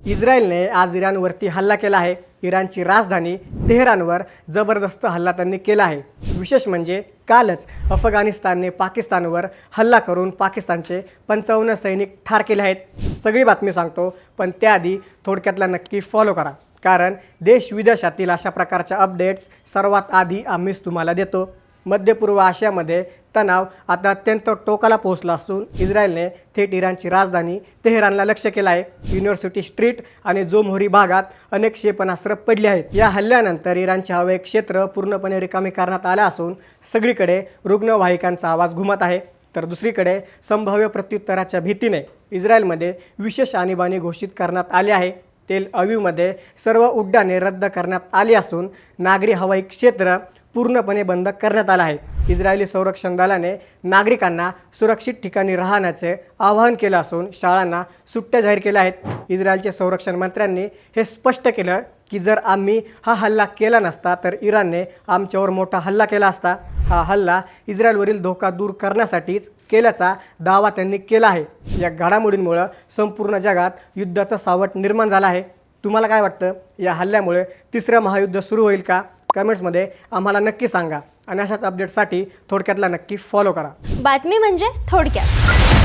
इस्रायलने आज इराणवरती हल्ला केला आहे। इराणची राजधानी तेहरानवर जबरदस्त हल्ला त्यांनी केला आहे। विशेष म्हणजे कालच अफगाणिस्तानने पाकिस्तानवर हल्ला करून पाकिस्तानचे 55 सैनिक ठार केले आहेत। सगळी बातमी सांगतो, पण त्याआधी थोडक्यातला नक्की फॉलो करा, कारण देश विदेशातील अशा प्रकारच्या अपडेट्स सर्वात आधी आम्हीच तुम्हाला देतो। मध्य पूर्व आशियामध्ये तणाव आता अत्यंत टोकाला पोहोचला असून इस्रायलने थेट इराणची राजधानी तेहरानला लक्ष्य केलं आहे। युनिव्हर्सिटी स्ट्रीट आणि जोमहोरी भागात अनेक क्षेपणास्त्र पडली आहेत। या हल्ल्यानंतर इराणचे हवाई क्षेत्र पूर्णपणे रिकामी करण्यात आले असून सगळीकडे रुग्णवाहिकांचा आवाज घुमत आहे। तर दुसरीकडे संभाव्य प्रत्युत्तराच्या भीतीने इस्रायलमध्ये विशेष आणीबाणी घोषित करण्यात आली आहे। तेल अवीवमध्ये सर्व उड्डाणे रद्द करण्यात आली असून नागरी हवाई क्षेत्र पूर्णपणे बंद करण्यात आला आहे। इस्रायली संरक्षण दलाने नागरिकांना सुरक्षित ठिकाणी राहण्याचे आवाहन केलं असून शाळांना सुट्ट्या जाहीर केल्या आहेत। इस्रायलचे संरक्षण मंत्र्यांनी हे स्पष्ट केलं की जर आम्ही हा हल्ला केला नसता तर इराणने आमच्यावर मोठा हल्ला केला असता। हा हल्ला इस्रायलवरील धोका दूर करण्यासाठीच केल्याचा दावा त्यांनी केला आहे। या घडामोडींमुळे संपूर्ण जगात युद्धाचा सावट निर्माण झाला आहे। तुम्हाला काय वाटतं, या हल्ल्यामुळे तिसरं महायुद्ध सुरू होईल का? कमेंट्समध्ये आम्हाला नक्की सांगा आणि अशाच अपडेट्ससाठी थोडक्यातला नक्की फॉलो करा। बातमी म्हणजे थोडक्यात।